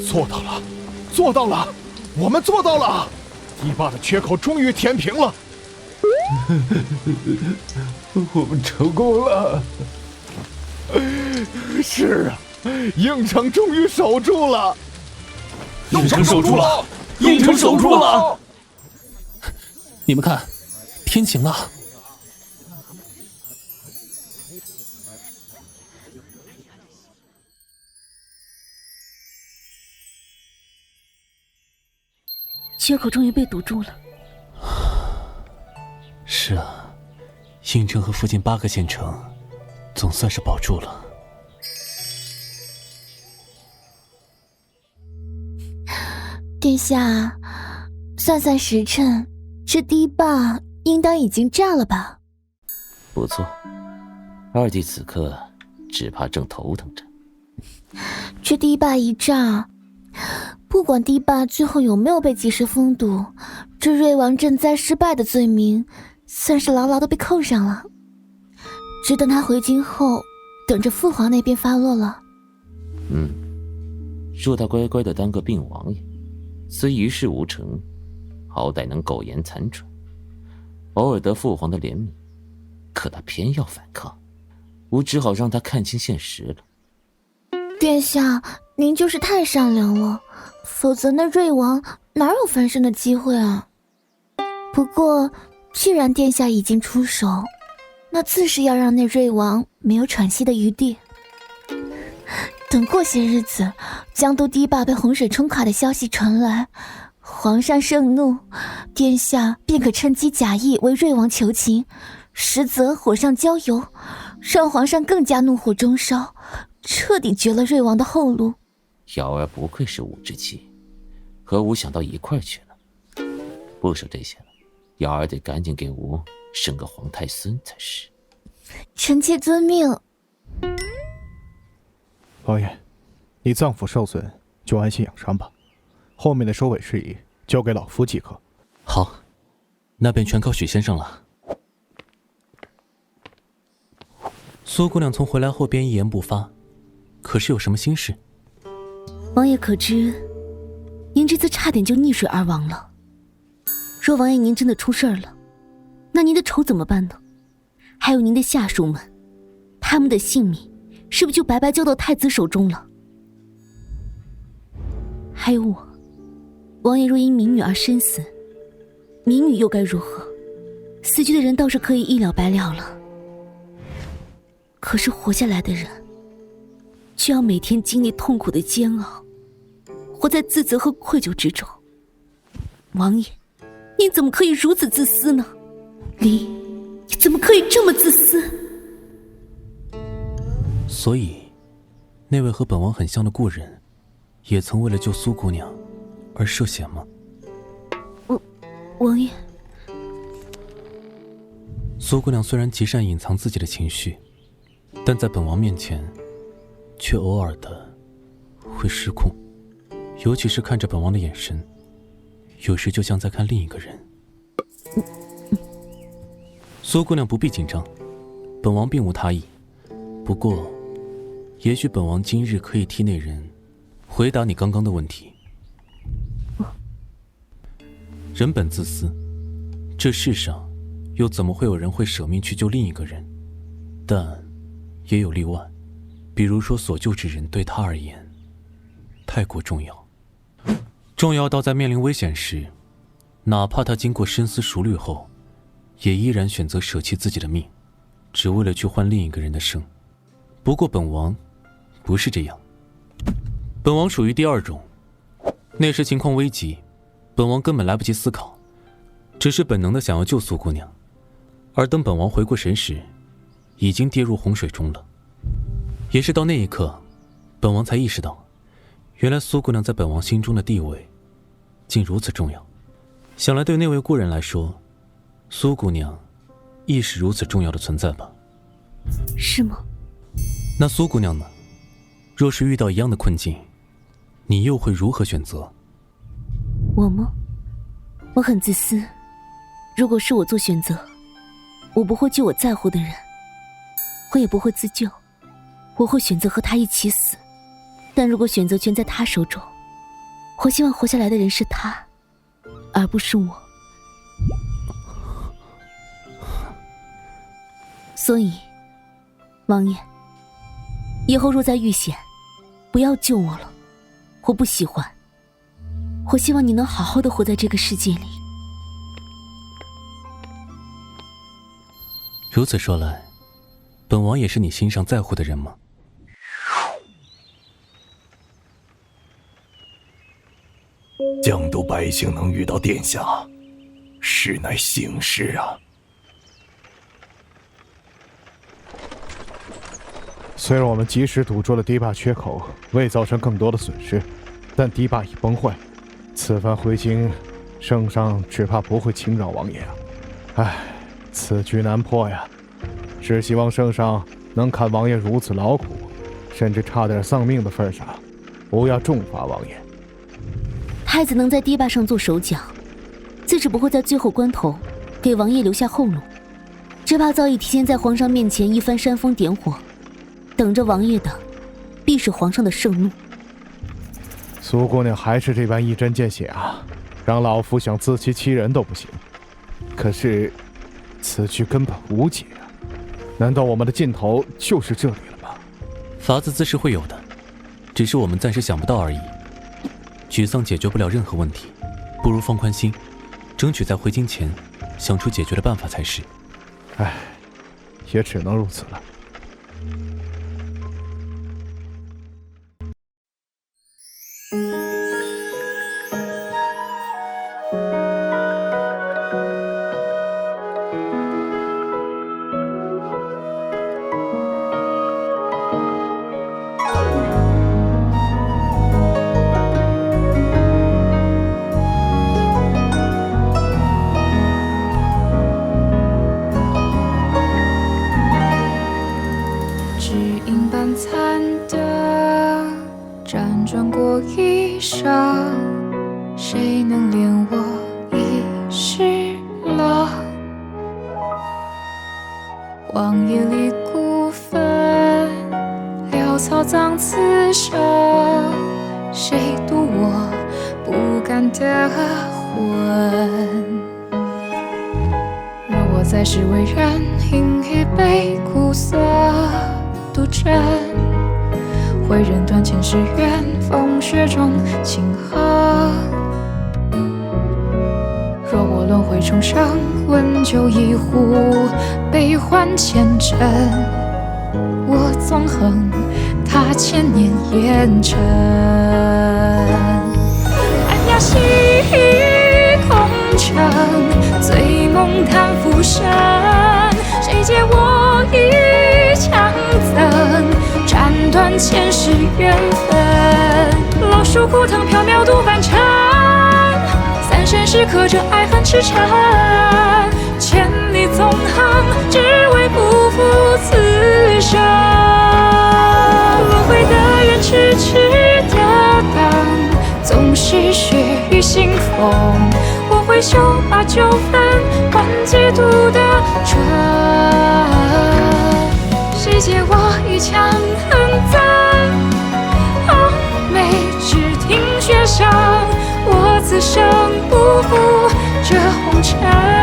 做到了，做到了，我们做到了！堤坝的缺口终于填平了。我们成功了。是啊，应城终于守住了。应城守住了，应城守住了。你们看，天晴了。缺口终于被堵住了。是啊，应城和附近8个县城总算是保住了。殿下，算算时辰，这堤坝应当已经炸了吧？不错，二弟此刻只怕正头疼着。这堤坝一炸，不管堤坝最后有没有被及时封堵，这瑞王赈灾失败的罪名算是牢牢的被扣上了。只等他回京后，等着父皇那边发落了。若他乖乖的当个病王爷，虽一事无成，好歹能苟延残喘，偶尔得父皇的怜悯。可他偏要反抗，我只好让他看清现实了。殿下，您就是太善良了，否则那瑞王哪有翻身的机会啊？不过，既然殿下已经出手，那自是要让那瑞王没有喘息的余地。等过些日子，江都堤坝被洪水冲垮的消息传来，皇上盛怒，殿下便可趁机假意为瑞王求情，实则火上浇油，让皇上更加怒火中烧，彻底绝了瑞王的后路。瑶儿不愧是武之妻，和吾想到一块儿去了。不说这些了，瑶儿得赶紧给吾生个皇太孙才是。臣妾遵命。王爷，你脏腑受损，就安心养伤吧。后面的收尾事宜交给老夫即可。好，那便全靠许先生了。苏姑娘从回来后便一言不发，可是有什么心事？王爷可知，您这次差点就溺水而亡了。若王爷您真的出事了，那您的仇怎么办呢？还有您的下属们，他们的性命是不是就白白交到太子手中了？还有我，王爷若因民女而身死，民女又该如何？死去的人倒是可以一了百了了，可是活下来的人却要每天经历痛苦的煎熬，活在自责和愧疚之中。王爷，您怎么可以如此自私呢？你怎么可以这么自私？所以，那位和本王很像的故人，也曾为了救苏姑娘而涉险吗？王爷，苏姑娘虽然极善隐藏自己的情绪，但在本王面前，却偶尔的会失控，尤其是看着本王的眼神，有时就像在看另一个人。苏姑娘不必紧张，本王并无他意。不过，也许本王今日可以替那人回答你刚刚的问题。人本自私，这世上又怎么会有人会舍命去救另一个人？但也有例外，比如说所救之人对他而言太过重要，重要到在面临危险时，哪怕他经过深思熟虑后，也依然选择舍弃自己的命，只为了去换另一个人的生。不过本王不是这样，本王属于第二种。那时情况危急，本王根本来不及思考，只是本能的想要救苏姑娘，而等本王回过神时，已经跌入洪水中了。也是到那一刻，本王才意识到，原来苏姑娘在本王心中的地位竟如此重要。想来对那位故人来说，苏姑娘亦是如此重要的存在吧？是吗？那苏姑娘呢？若是遇到一样的困境，你又会如何选择？我吗？我很自私，如果是我做选择，我不会救我在乎的人，我也不会自救。我会选择和他一起死，但如果选择权在他手中，我希望活下来的人是他，而不是我。所以，王爷，以后若再遇险，不要救我了，我不喜欢。我希望你能好好的活在这个世界里。如此说来，本王也是你心上在乎的人吗？江都百姓能遇到殿下，实乃幸事啊。虽然我们及时堵住了堤坝缺口，未造成更多的损失，但堤坝已崩坏，此番回京，圣上只怕不会轻饶王爷啊！唉，此局难破呀！只希望圣上能看王爷如此劳苦，甚至差点丧命的份上，不要重罚王爷。太子能在堤坝上做手脚，自是不会在最后关头给王爷留下后路，只怕早已提前在皇上面前一番煽风点火，等着王爷的必是皇上的盛怒。苏姑娘还是这般一针见血啊，让老夫想自欺欺人都不行。可是此局根本无解啊！难道我们的尽头就是这里了吗？法子自是会有的，只是我们暂时想不到而已。沮丧解决不了任何问题，不如放宽心，争取在回京前想出解决的办法才是。唉，也只能如此了。转过一生，谁能怜我一世了？荒野里孤坟，潦草葬此生，谁渡我不甘的魂？若我在世为人，饮一杯苦涩独斟。会忍断前世缘，风雪中庆贺。若我轮回重生，温酒一壶，悲欢前尘。我纵横他千年烟尘。安雅西空城，醉梦叹浮生。谁借我一枪赠？斩断前世缘分，老树枯藤缥缈度凡尘，三生石刻着爱恨痴缠，千里纵横，只为不负此生。轮回的缘，痴痴的等，纵是血雨腥风，我会手把酒粉，换几度的春。谁借我一腔恨憎？傲眉只听雪声，我此生不负这红尘。